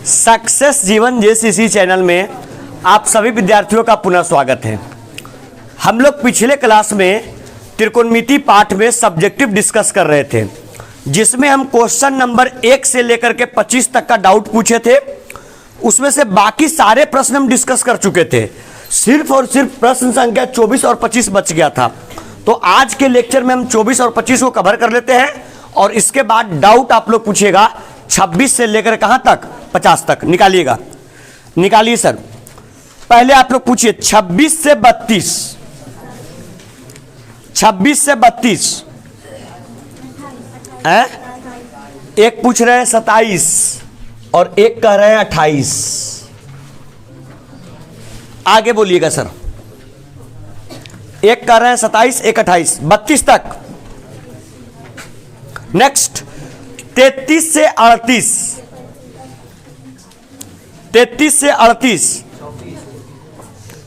Success जीवन JCC channel में आप सभी विद्यार्थियों का पुनः स्वागत है। हम लोग पिछले क्लास में त्रिकोणमिति पाठ में सब्जेक्टिव डिस्कस कर रहे थे, जिसमें हम क्वेश्चन नंबर 1 से लेकर के 25 तक का डाउट पूछे थे। उसमें से बाकी सारे प्रश्न हम डिस्कस कर चुके थे, सिर्फ और सिर्फ प्रश्न संख्या 24 और 25 बच गया था। तो आज के लेक्चर में हम 24 और 25 को कवर कर लेते हैं और इसके बाद डाउट आप लोग पूछिएगा 26 से लेकर कहां तक, 50 तक। निकालिएगा, निकालिए सर। पहले आप लोग पूछिए 26 से 32, 26 से 32 है। एक पूछ रहे हैं 27 और एक कह रहे हैं 28। आगे बोलिएगा सर। एक कह रहे हैं 27, एक 28, 32 तक। नेक्स्ट 33 से 38, 33 से 38,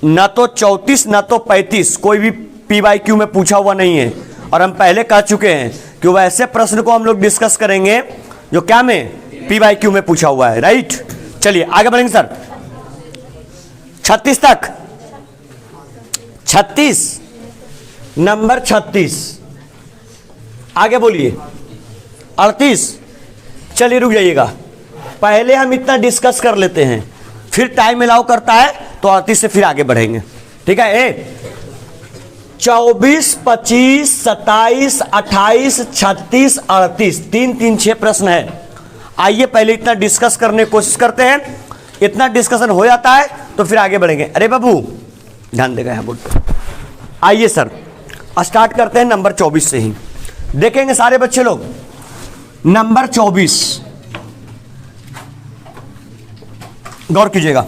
ना तो 34 ना तो 35, कोई भी PYQ में पूछा हुआ नहीं है। और हम पहले कह चुके हैं कि वैसे प्रश्न को हम लोग डिस्कस करेंगे जो क्या में PYQ में पूछा हुआ है, राइट। चलिए आगे बढ़ेंगे सर। 36 तक, 36, नंबर 36। आगे बोलिए 38। चलिए रुक जाइएगा, पहले हम इतना डिस्कस कर लेते हैं, फिर टाइम अलाउ करता है तो 38 से फिर आगे बढ़ेंगे, ठीक है। 24, 25, 27, 28, 36, 38, 3 3 6 प्रश्न है। आइए पहले इतना डिस्कस करने की कोशिश करते हैं। इतना डिस्कशन हो जाता है तो फिर आगे बढ़ेंगे। अरे बाबू ध्यान देगा यहाँ बोल। आइए सर स्टार्ट करते हैं नंबर 24 से ही। देखेंगे सारे बच्चे लोग नंबर 24, गौर कीजिएगा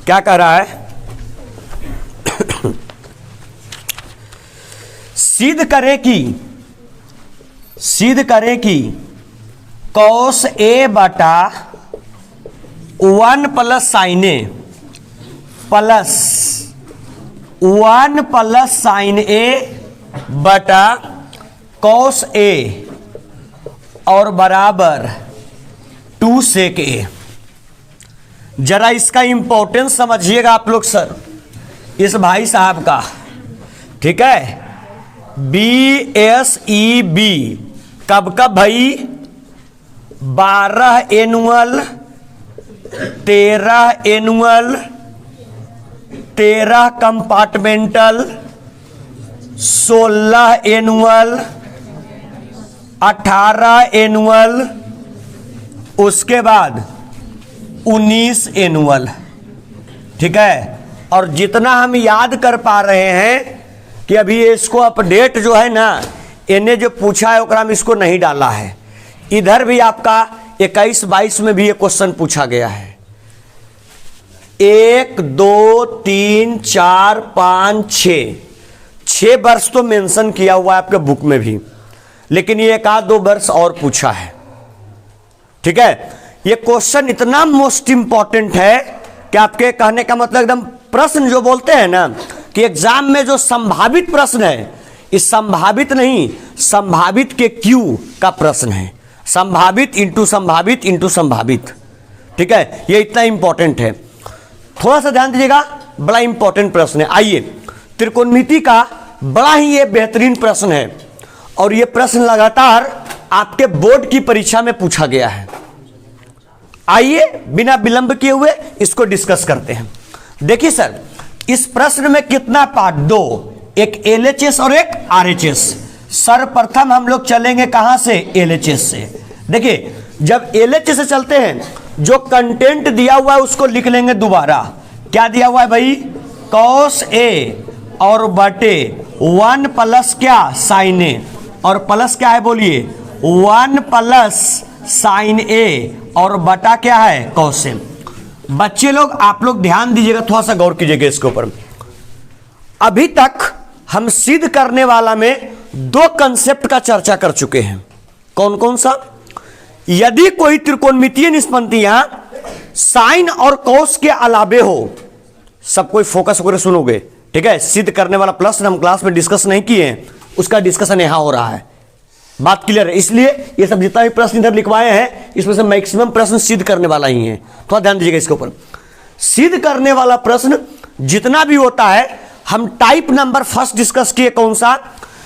क्या कह रहा है। सिद्ध करें कि cos A बटा 1 प्लस साइन ए प्लस 1 प्लस साइन ए बटा cos A और बराबर 2 sec A। जरा इसका इंपॉर्टेंस समझिएगा आप लोग सर, इस भाई साहब का, ठीक है। BSEB कब कब भाई, 12 annual, 13 annual, 13 compartmental, 16 annual, 18 annual, उसके बाद 19 एनुअल, ठीक है। और जितना हम याद कर पा रहे हैं कि अभी इसको अपडेट जो है ना, इन्हें जो पूछा है ओकरा में इसको नहीं डाला है। इधर भी आपका 21-22 में भी ये क्वेश्चन पूछा गया है। 1 2 3 4 5 6 वर्ष तो मेंशन किया हुआ है आपके बुक में भी, लेकिन ये 1-2 वर्ष और पूछा है, ठीक है। ये क्वेश्चन इतना मोस्ट इंपॉर्टेंट है कि आपके कहने का मतलब एकदम प्रश्न जो बोलते हैं ना कि एग्जाम में जो संभावित प्रश्न है, इस संभावित नहीं, संभावित के क्यू का प्रश्न है। संभावित इंटू संभावित इंटू संभावित, ठीक है। ये इतना इंपॉर्टेंट है, थोड़ा सा ध्यान दीजिएगा, बड़ा इंपॉर्टेंट प्रश्न है। आइए, त्रिकोणमिति का बड़ा ही ये बेहतरीन प्रश्न है और ये प्रश्न लगातार आपके बोर्ड की परीक्षा में पूछा गया है। आइए बिना विलंब किए हुए इसको डिस्कस करते हैं। देखिए सर, इस प्रश्न में कितना पार्ट, 2, एक LHS और एक RHS। सर्वप्रथम हम लोग चलेंगे कहां से, LHS से। देखिए जब LHS से चलते हैं, जो कंटेंट दिया हुआ है उसको लिख लेंगे दोबारा। क्या दिया हुआ है भाई, cos A और बटे 1 प्लस क्या, साइन A, और प्लस क्या है बोलिए, 1 प्लस साइन A और बटा क्या है, cos A। बच्चे लोग आप लोग ध्यान दीजिएगा, थोड़ा सा गौर कीजिएगा इसके ऊपर। अभी तक हम सिद्ध करने वाला में 2 कंसेप्ट का चर्चा कर चुके हैं। कौन कौन सा, यदि कोई त्रिकोणमितीय निष्पत्तियां साइन और कॉस के अलावे हो, सब कोई फोकस होकर सुनोगे, ठीक है। सिद्ध करने वाला प्रश्न हम क्लास में डिस्कस नहीं किए हैं, उसका डिस्कशन यहां हो रहा है। बात क्लियर है? इसलिए ये सब जितना भी प्रश्न इधर लिखवाए हैं इसमें से मैक्सिमम प्रश्न सिद्ध करने वाला ही है। थोड़ा ध्यान दीजिएगा इसके ऊपर। सिद्ध करने वाला प्रश्न जितना भी होता है, हम टाइप नंबर फर्स्ट डिस्कस किए कौन सा,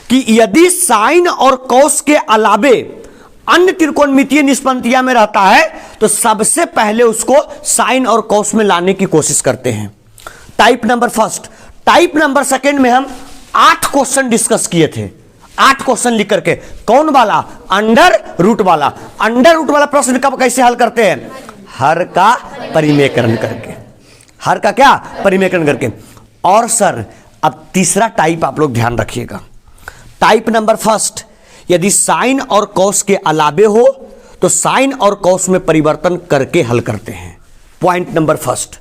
कि यदि साइन और कॉस के अलावे अन्य त्रिकोणमितीय निष्पत्तियां में रहता है तो सबसे पहले उसको साइन और कॉस में लाने की कोशिश करते हैं। Type number first. Type number second में हम 8 क्वेश्चन डिस्कस किए थे। 8 क्वेश्चन लिख करके, कौन वाला? अंडर रूट वाला। अंडर रूट वाला प्रश्न कब कैसे हल करते हैं? हर का परिमेयकरण करके। हर का क्या? परिमेयकरण करके। और सर अब तीसरा टाइप आप लोग ध्यान रखिएगा। टाइप नंबर फर्स्ट, यदि साइन और कॉस के अलावे हो तो साइन और कॉस में परिवर्तन करके हल करते हैं। Point number first.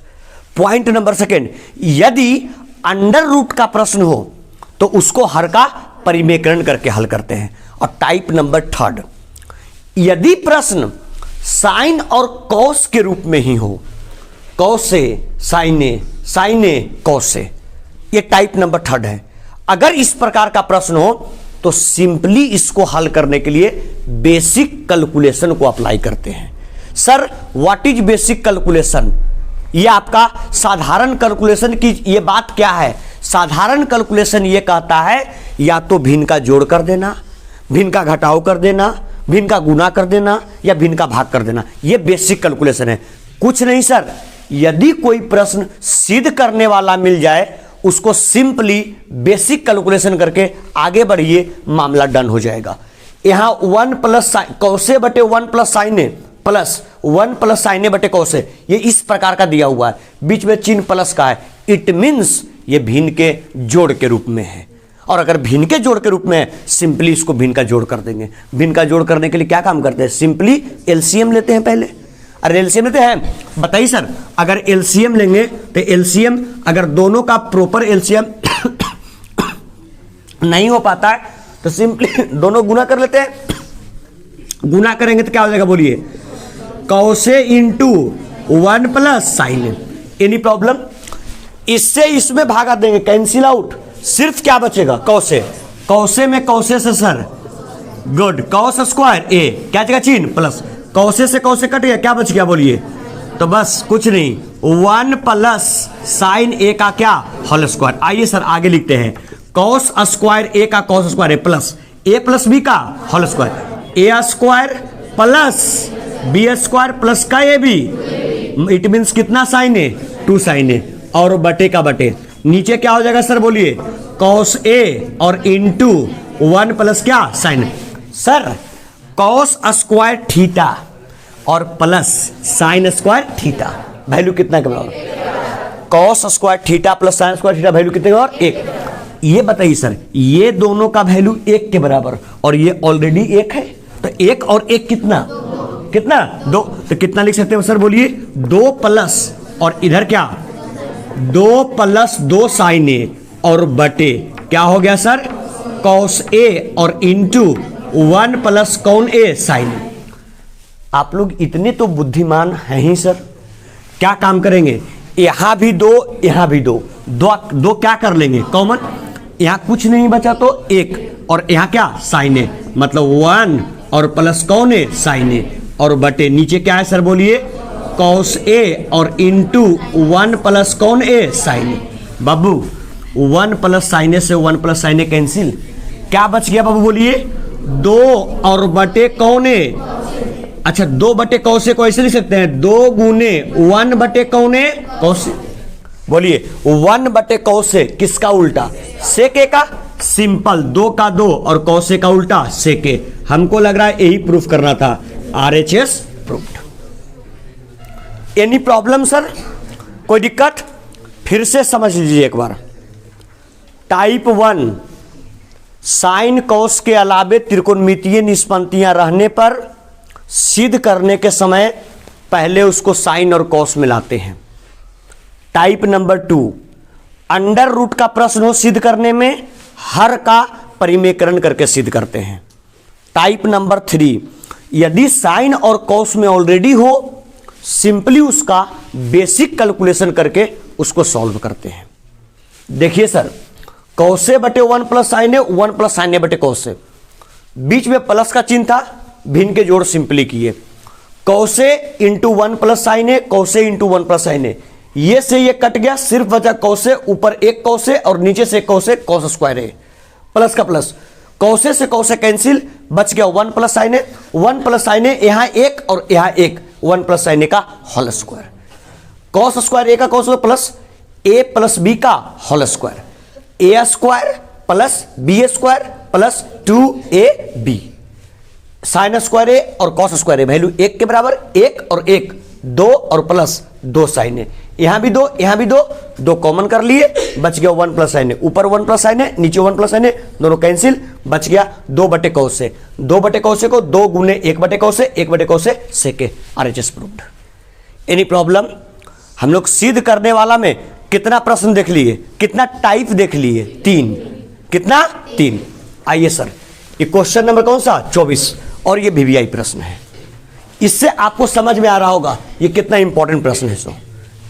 Point number second, यदि अंडर रूट का प्रश्न हो तो उसको हर का परिमेयकरण करके हल करते हैं। और टाइप नंबर थर्ड, यदि प्रश्न साइन और कॉस के रूप में ही हो, कॉस से साइने, साइने कॉस से, ये टाइप नंबर थर्ड है। अगर इस प्रकार का प्रश्न हो तो सिंपली इसको हल करने के लिए बेसिक कैलकुलेशन को अप्लाई करते हैं। Sir what is basic calculation? ये आपका साधारण कैलकुलेशन की ये बात क्या है? साधारण कैलकुलेशन ये कहता है या तो भिन्न का जोड़ कर देना, भिन्न का घटाव कर देना, भिन्न का गुना कर देना या भिन्न का भाग कर देना। ये बेसिक कैलकुलेशन है, कुछ नहीं सर। यदि कोई प्रश्न सिद्ध करने वाला मिल जाए उसको सिंपली बेसिक कैलकुलेशन करके आगे बढ़िए, मामला डन हो जाएगा। यहां 1 प्लस कौसे बटे 1 प्लस साइने प्लस 1 प्लस साइने बटे कौसे, ये इस प्रकार का दिया हुआ है, बीच में चिन्ह प्लस का है। इट मीन्स ये भिन्न के जोड़ के रूप में है। और अगर भिन्न के जोड़ के रूप में है, सिंपली इसको भिन्न का जोड़ कर देंगे। भिन्न का जोड़ करने के लिए क्या काम करते हैं? सिंपली एलसीएम लेते हैं पहले। अरे एलसीएम लेते हैं, बताइए सर। अगर एलसीएम लेंगे तो एलसीएम, अगर दोनों का प्रॉपर एलसीएम नहीं हो पाता है तो सिंपली दोनों गुना कर लेते हैं। गुना करेंगे तो क्या हो जाएगा बोलिए? कौसे into 1 plus sine. Any problem? इससे इसमें भागा देंगे, कैंसिल आउट। सिर्फ क्या बचेगा? कौसे। कौसे में कौसे से सर गुड, कॉस स्क्वायर ए, क्या जगह चिन्ह प्लस, कौसे से कौसे कट गया, क्या बच गया बोलिए? तो बस कुछ नहीं, 1 प्लस साइन ए का क्या? Whole square. आइए सर आगे लिखते हैं, कॉस स्क्वायर ए का cos square A plus B का whole square, A square plus B square plus का ए बी। इट मीन्स कितना साइन ए? 2 साइन ए, और बटे का बटे। नीचे क्या हो जाएगा सर बोलिए? कॉस ए और इंटू 1 प्लस क्या? Sine. Sir cos square theta और plus sine square theta value कितना के बराबर? Cos square theta plus sine square theta value कितने के बराबर? 1। ये बताइए सर, ये दोनों का वैल्यू 1 के बराबर और ये ऑलरेडी 1 है, तो 1 और 1 कितना? कितना? 2। तो कितना लिख सकते हैं सर बोलिए? 2 प्लस और इधर क्या? 2 प्लस 2 साइन ए और बटे क्या हो गया सर? कॉस ए और इंटू 1 प्लस कौन ए? साइन। आप लोग इतने तो बुद्धिमान हैं ही सर। क्या काम करेंगे? यहां भी 2, यहां भी 2, दो क्या कर लेंगे? कॉमन। यहां कुछ नहीं बचा तो 1 और यहां क्या? साइन ए, मतलब 1 और प्लस कौन ए? साइन ए, और बटे नीचे क्या है सर बोलिए? कॉस ए और इंटू 1 प्लस कौन ए? साइन ए। बाबू 1 प्लस साइन ए से 1 प्लस साइन ए कैंसिल, क्या बच गया बाबू बोलिए? 2 और बटे कौन ए? अच्छा 2 बटे कौसे को ऐसे लिख सकते हैं, 2 गुने 1 बटे कौन ए? कौसे। बोलिए 1 बटे कौसे किसका उल्टा? सेके का। सिंपल, 2 का 2 और कौसे का उल्टा सेके। हमको लग रहा है यही प्रूफ करना था। RHS proofed. Any problem sir? कोई दिक्कत? फिर से समझ लीजिए एक बार। टाइप 1 साइन कॉस के अलावे त्रिकोणमितीय निष्पत्तियां रहने पर सिद्ध करने के समय पहले उसको साइन और कॉस मिलाते हैं। टाइप नंबर 2 अंडर रूट का प्रश्न हो सिद्ध करने में हर का परिमेयकरण करके सिद्ध करते हैं। टाइप नंबर 3 यदि साइन और कॉस में ऑलरेडी हो, सिंपली उसका बेसिक कैलकुलेशन करके उसको सॉल्व करते हैं। देखिए सर, कौसे बटे 1 प्लस साइन ए, 1 प्लस साइन ए बटे कौसे। बीच में प्लस का चिन्ह था, भिन्न के जोड़ सिंपली किए, कौसे इंटू 1 प्लस साइन ए, कौसे इंटू 1 प्लस साइन ए, ये से ये कट गया, सिर्फ बचा कौसे, ऊपर एक कौसे और नीचे से कौसे, कॉस स्क्वायर ए, प्लस का प्लस, कौसे से कौसे कैंसिल, बच गया 1 प्लस साइन ए, 1 प्लस साइन ए, यहां एक और यहां एक, 1 प्लस साइन ए का whole square, cos square A का cos plus A plus B का whole square, A square plus B square plus 2ab, sine square A और कॉस स्क्वायर ए value एक के बराबर, एक और एक, 2 और प्लस 2 साइन ए, यहां भी 2 यहां भी 2, 2 कॉमन कर लिए, बच गया 1 प्लस साइन ए, ऊपर 1 प्लस साइन ए, नीचे 1 प्लस साइन ए, दोनों कैंसिल, बच गया 2 बटे कौसे, 2 बटे कौसे को 2 गुने 1 बटे कौसे, 1 बटे कौसे सेके, RHS प्रूव्ड। Any problem? हम लोग सिद्ध करने वाला में कितना प्रश्न देख लिए, कितना टाइप देख लिए, 3, कितना 3। आइए सर, ये क्वेश्चन नंबर कौन सा, 24, और ये VVI प्रश्न है, इससे आपको समझ में आ रहा होगा ये कितना इंपॉर्टेंट प्रश्न है। So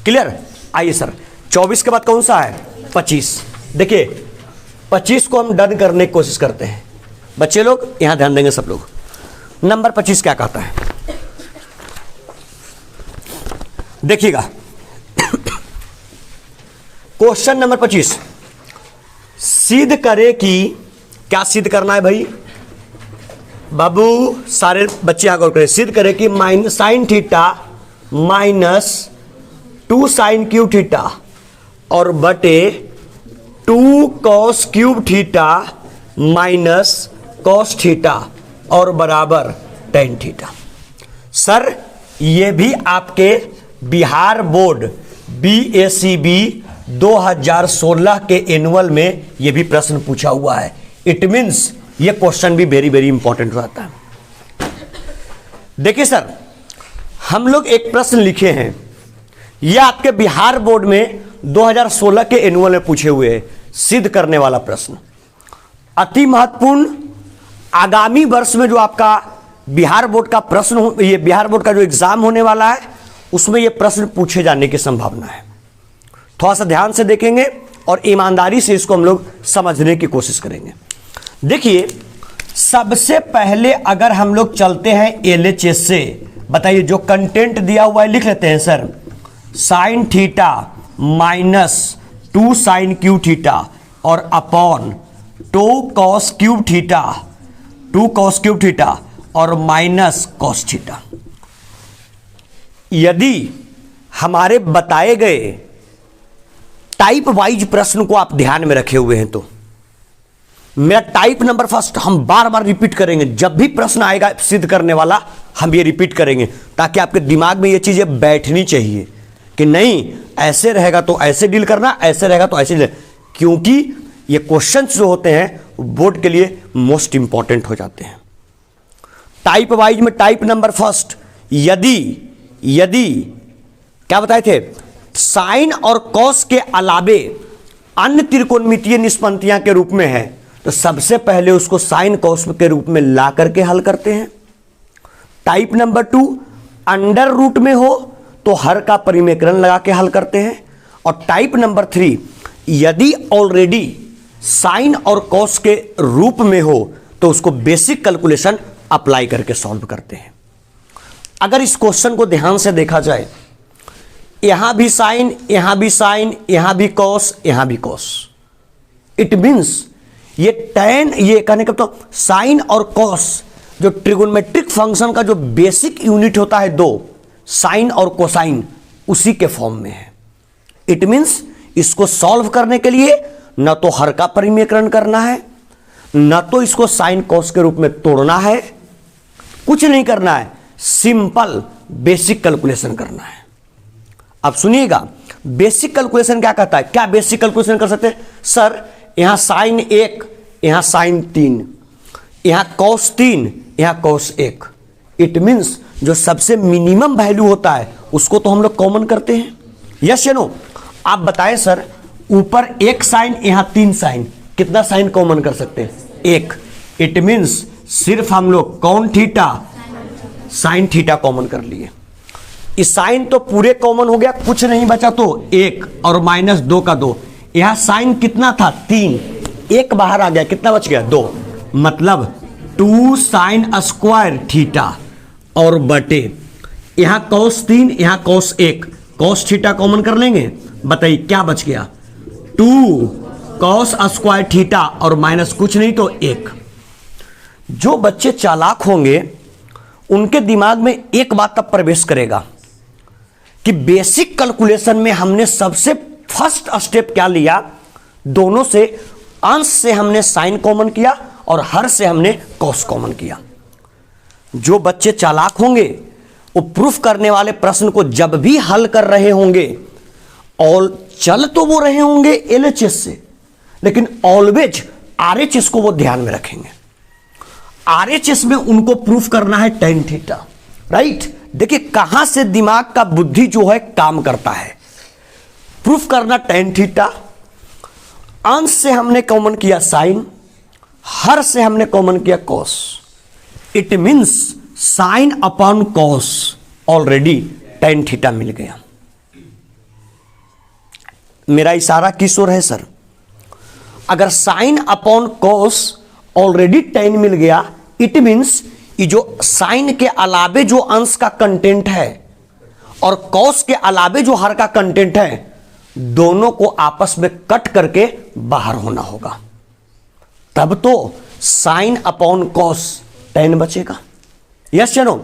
clear? आइए सर, 24 के बाद कौन सा है, 25। देखिए 25 को हम डन करने की कोशिश करते हैं, बच्चे लोग यहां ध्यान देंगे सब लोग। नंबर 25 क्या कहता है, देखिएगा क्वेश्चन नंबर 25, सिद्ध करे कि, क्या सिद्ध करना है भाई बाबू, सारे बच्चे यहां गौर करें, सिद्ध करे कि minus sign theta minus 2 sine cube theta और बटे 2 cos cube theta minus cos theta और बराबर टेन थीटा। सर ये भी आपके बिहार बोर्ड BACB 2016 के एनुअल में ये भी प्रश्न पूछा हुआ है। इट मीन्स ये क्वेश्चन भी वेरी वेरी इंपॉर्टेंट रहता है। देखिए सर, हम लोग एक प्रश्न लिखे हैं, यह आपके बिहार बोर्ड में 2016 के एनुअल में पूछे हुए हैं, सिद्ध करने वाला प्रश्न अति महत्वपूर्ण। आगामी वर्ष में जो आपका बिहार बोर्ड का प्रश्न, ये बिहार बोर्ड का जो एग्जाम होने वाला है उसमें ये प्रश्न पूछे जाने की संभावना है। थोड़ा सा ध्यान से देखेंगे और ईमानदारी से इसको हम लोग समझने की कोशिश करेंगे। देखिए सबसे पहले अगर हम लोग चलते हैं LHS से, बताइए जो कंटेंट दिया हुआ है लिख लेते हैं sir, sine theta minus 2 sine cube theta और upon 2 cos cube theta, 2 cos cube theta और माइनस कॉस थीटा। यदि हमारे बताए गए टाइप वाइज प्रश्न को आप ध्यान में रखे हुए हैं तो मेरा टाइप नंबर फर्स्ट हम बार बार रिपीट करेंगे, जब भी प्रश्न आएगा सिद्ध करने वाला हम ये रिपीट करेंगे ताकि आपके दिमाग में ये चीजें बैठनी चाहिए कि नहीं ऐसे रहेगा तो ऐसे डील करना, ऐसे रहेगा तो ऐसे डील, क्योंकि ये क्वेश्चंस जो होते हैं बोर्ड के लिए मोस्ट इंपॉर्टेंट हो जाते हैं। टाइप वाइज में टाइप नंबर फर्स्ट, यदि क्या बताए थे, साइन और कॉस के अलावे अन्य त्रिकोणमितीय निष्पत्तियां के रूप में है तो सबसे पहले उसको साइन कॉस के रूप में ला करके हल करते हैं। टाइप नंबर 2 अंडर रूट में हो तो हर का परिमेकरण लगा के हल करते हैं। और टाइप नंबर 3 यदि ऑलरेडी साइन और कॉस के रूप में हो तो उसको बेसिक कैलकुलेशन अप्लाई करके सॉल्व करते हैं। अगर इस क्वेश्चन को ध्यान से देखा जाए, यहां भी साइन, यहां भी साइन, यहां भी कॉस, यहां भी कॉस, इट मींस ये tan, ये कहने का तो साइन और कॉस जो ट्रिगोनोमेट्रिक फंक्शन का जो बेसिक यूनिट होता है दो, साइन और कोसाइन, उसी के फॉर्म में है। इट मींस इसको सॉल्व करने के लिए न तो हर का परिमेकरण करना है, न तो इसको साइन कॉस के रूप में तोड़ना है, कुछ नहीं करना है, सिंपल बेसिक कैलकुलेशन करना है। अब सुनिएगा बेसिक कैलकुलेशन क्या कहता है, क्या बेसिक कैलकुलेशन कर सकते हैं सर, यहां साइन 1, यहां साइन 3, यहां कॉस 3, यहां कॉस 1। इट मींस जो सबसे मिनिमम वैल्यू होता है उसको तो हम लोग कॉमन करते हैं, यस या नो। आप बताएं सर, ऊपर 1 साइन, यहां 3 साइन, कितना साइन कॉमन कर सकते हैं, 1। इट मींस सिर्फ हम लोग कौन थीटा, साइन थीटा कॉमन कर लिए। इस साइन तो पूरे कॉमन हो गया, कुछ नहीं बचा तो 1 और माइनस 2 का 2। यहां साइन कितना था 3, 1 बाहर आ गया, कितना बच गया 2, मतलब 2 साइन स्क्वायर थीटा और बटे यहां कॉस 3, यहां कॉस 1, कॉस थीटा कॉमन कर लेंगे, बताइए क्या बच गया, 2 कॉस स्क्वायर थीटा और माइनस कुछ नहीं तो 1। जो बच्चे चालाक होंगे उनके दिमाग में एक बात तब प्रवेश करेगा कि बेसिक कैलकुलेशन में हमने सबसे फर्स्ट स्टेप क्या लिया, दोनों से अंश से हमने साइन कॉमन किया और हर से हमने कॉस कॉमन किया। जो बच्चे चालाक होंगे वो प्रूफ करने वाले प्रश्न को जब भी हल कर रहे होंगे और चल तो वो रहे होंगे एलएचएस से, लेकिन ऑलवेज आरएचएस को वो ध्यान में रखेंगे। आरएचएस में उनको प्रूफ करना है tan थीटा, राइट। देखिए कहां से दिमाग का बुद्धि जो है काम करता है। प्रूफ करना tan थीटा, अंश से हमने कॉमन किया साइन, हर से हमने कॉमन किया cos. It means sine upon cos, already tan theta मिल गया। मेरा इशारा किस ओर है सर? अगर sine upon cos already tan मिल गया, इट मींस ये जो साइन के अलावे जो अंश का कंटेंट है और कॉस के अलावे जो हर का कंटेंट है, दोनों को आपस में कट करके बाहर होना होगा, तब तो साइन अपॉन कॉस tan बचेगा। यस या नो?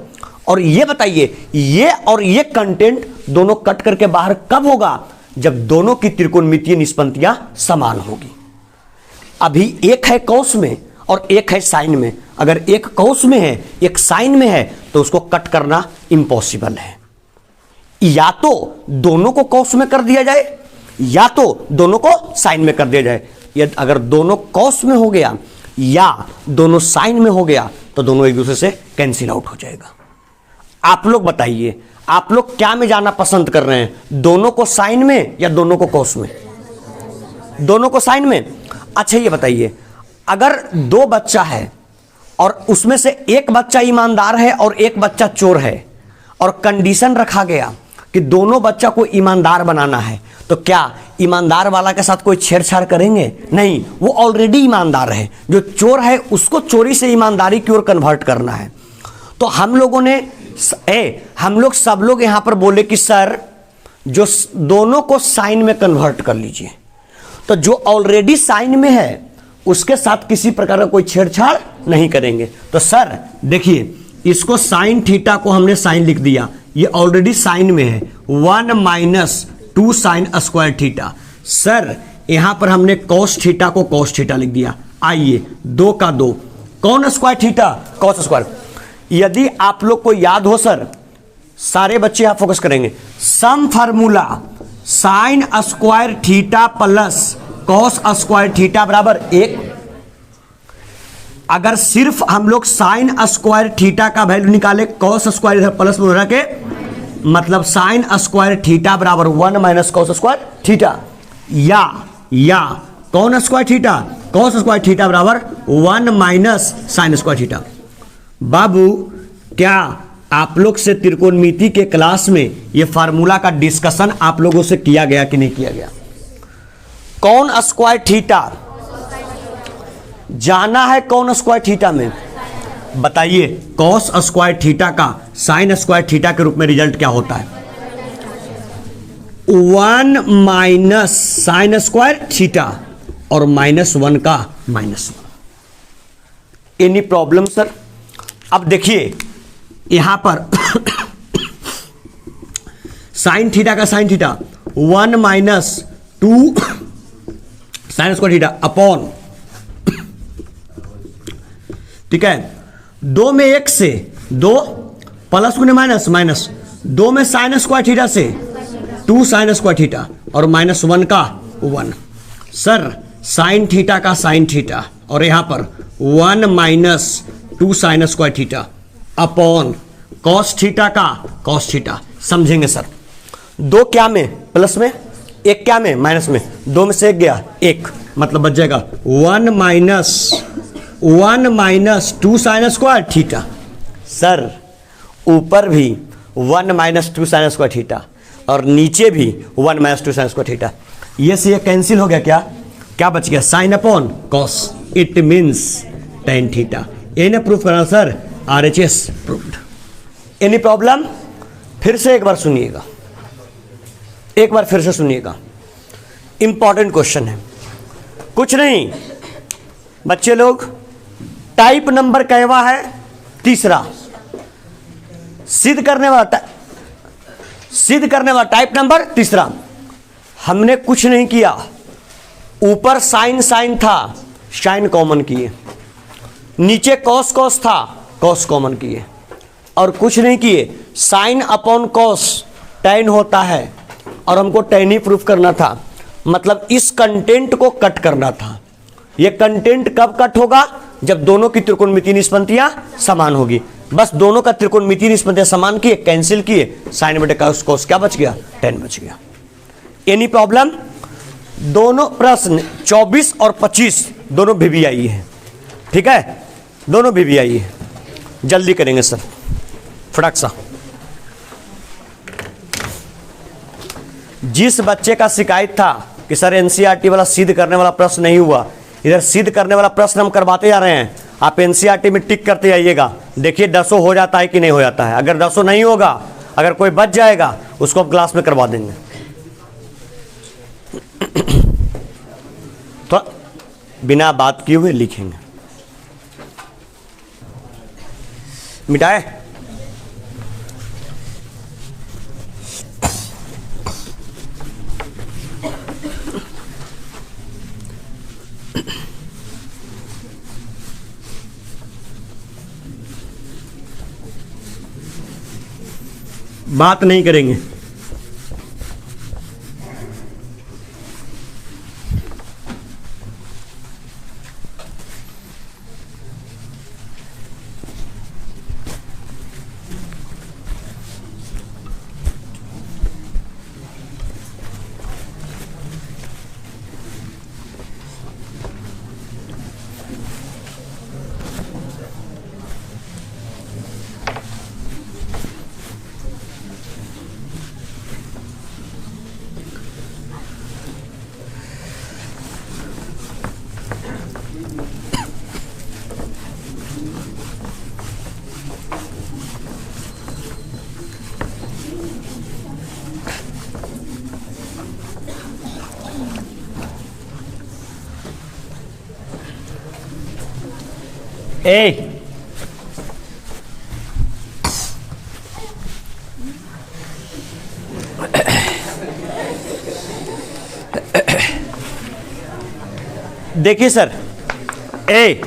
और ये बताइए, ये और ये कंटेंट दोनों कट करके बाहर कब होगा? जब दोनों की त्रिकोणमितीय निष्पत्तियां समान होगी। अभी एक है कॉस में और एक है साइन में। अगर एक कॉस में है एक साइन में है तो उसको कट करना इम्पॉसिबल है। या तो दोनों को कॉस में कर दिया जाए या तो दोनों को साइन में कर दिया जाए। यदि अगर दोनों कॉस में हो गया या दोनों साइन में हो गया तो दोनों एक दूसरे से कैंसिल आउट हो जाएगा। आप लोग बताइए, आप लोग क्या में जाना पसंद कर रहे हैं, दोनों को साइन में या दोनों को कॉस में? दोनों को साइन में। अच्छा ये बताइए, अगर दो बच्चा है और उसमें से एक बच्चा ईमानदार है और एक बच्चा चोर है और कंडीशन रखा गया कि दोनों बच्चा को ईमानदार बनाना है, तो क्या ईमानदार वाला के साथ कोई छेड़छाड़ करेंगे? नहीं, वो ऑलरेडी ईमानदार है। जो चोर है उसको चोरी से ईमानदारी की ओर कन्वर्ट करना है। तो हम लोगों ने हम लोग सब लोग यहां पर बोले कि सर जो दोनों को साइन में कन्वर्ट कर लीजिए। तो जो ऑलरेडी साइन में है उसके साथ किसी प्रकार का कोई छेड़छाड़ नहीं करेंगे। तो सर देखिए, इसको साइन थीटा को हमने साइन लिख दिया, ये ऑलरेडी साइन में है, 1 minus 2 sign square theta. Sir यहां पर हमने कॉस थीटा को कॉस थीटा लिख दिया। आइए 2 का 2, कौन स्क्वायर थीटा? Cos square. यदि आप लोग को याद हो सर, सारे बच्चे यहां फोकस करेंगे, सम formula sign square theta plus cos square theta बराबर 1। अगर सिर्फ हम लोग साइन स्क्वायर थीटा का वैल्यू निकाले, कॉस स्क्वायर इधर प्लस में रखे, मतलब साइन स्क्वायर थीटा बराबर 1 माइनस कॉस स्क्वायर थीटा, या कौन square theta? Cos square theta बराबर 1 माइनस साइन स्क्वायर थीटा। बाबू क्या आप लोग से त्रिकोणमिति के क्लास में ये फार्मूला का डिस्कशन आप लोगों से किया गया कि नहीं किया गया? कौन स्क्वायर थीटा जाना है? कौन स्क्वायर थीटा में बताइए? कॉस स्क्वायर थीटा का साइन स्क्वायर थीटा के रूप में रिजल्ट क्या होता है? 1 माइनस साइन स्क्वायर थीटा और -1 का -1। Any problem sir? अब देखिए यहां पर साइन थीटा का sine theta 1 minus 2 sign square theta upon, ठीक है, 2 में 1 से 2 प्लस गुने माइनस माइनस, 2 में साइन स्क्वायर थीटा से 2 साइन स्क्वायर थीटा और -1 का 1। सर साइन थीटा का साइन थीटा और यहां पर 1 minus 2 sign square theta upon cos theta का कॉस थीटा। समझेंगे सर? 2 क्या में प्लस में, 1 क्या में माइनस में, 2 में से 1 गया 1, मतलब बच जाएगा 1 minus 2 sign square theta. Sir ऊपर भी 1 माइनस 2 साइन स्क्वायर थीटा और नीचे भी 1 माइनस 2 साइन स्क्वायर थीटा। ये से ये कैंसिल हो गया, क्या क्या बच गया? Sign upon cos, it means tan theta. ये ना प्रूफ करना sir, RHS proved. Any problem? फिर से एक बार सुनिएगा, एक बार फिर से सुनिएगा, इंपॉर्टेंट क्वेश्चन है। कुछ नहीं बच्चे लोग, टाइप नंबर कहवा है? तीसरा। सिद्ध करने वाला टाइप नंबर तीसरा। हमने कुछ नहीं किया, ऊपर साइन साइन था, साइन कॉमन किए, नीचे कॉस कॉस था, कॉस कॉमन किए, और कुछ नहीं किए। साइन अपॉन कॉस टैन होता है, और हमको टैन ही प्रूफ करना था, मतलब इस कंटेंट को कट करना था। यह कंटेंट कब कट होगा? जब दोनों की त्रिकोणमितीय निष्पत्तियां समान होगी। बस दोनों का त्रिकोणमितीय निष्पत्तियां समान किए, कैंसिल किए, साइन बटे कॉस क्या बच गया? टैन बच गया। Any problem? दोनों प्रश्न 24 और 25 दोनों VVIE है, ठीक है, दोनों VVIE है। जल्दी करेंगे सर, फटाक सा। जिस बच्चे का शिकायत था कि सर NCERT वाला सिद्ध करने वाला प्रश्न नहीं हुआ, इधर सिद्ध करने वाला प्रश्न हम करवाते जा रहे हैं। आप NCERT में टिक करते जाइएगा, देखिए 10 हो जाता है कि नहीं हो जाता है। अगर 10 नहीं होगा, अगर कोई बच जाएगा, उसको हम क्लास में करवा देंगे। तो बिना बात किए हुए लिखेंगे। मिटाए? बात नहीं करेंगे। ए देखिए सर, ए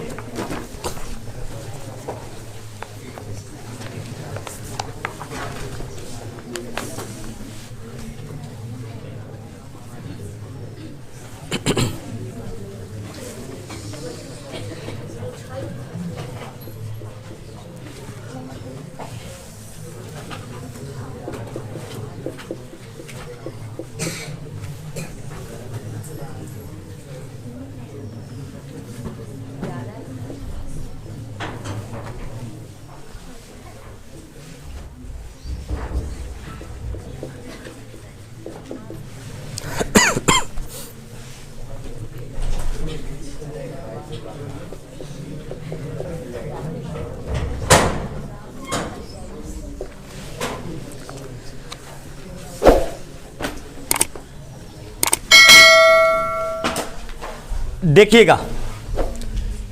देखिएगा,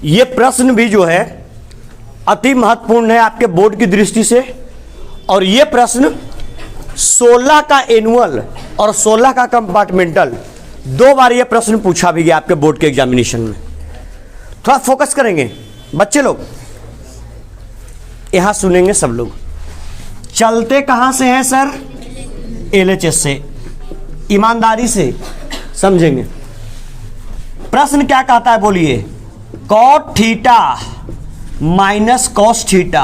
ये प्रश्न भी जो है अति महत्वपूर्ण है आपके बोर्ड की दृष्टि से। और ये प्रश्न 16 का एनुअल और 16 का कंपार्टमेंटल 2 बार ये प्रश्न पूछा भी गया आपके बोर्ड के एग्जामिनेशन में। थोड़ा फोकस करेंगे बच्चे लोग, यहां सुनेंगे सब लोग। चलते कहां से हैं सर? LHS से, ईमानदारी से समझेंगे। प्रश्न क्या कहता है बोलिए? Cot theta minus cos theta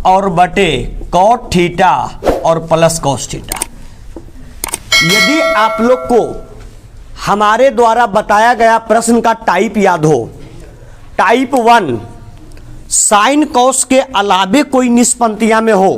और बटे कॉट थीटा और प्लस कॉस थीटा। यदि आप लोग को हमारे द्वारा बताया गया प्रश्न का टाइप याद हो, टाइप 1 साइन कॉस के अलावे कोई निष्पत्तियां में हो,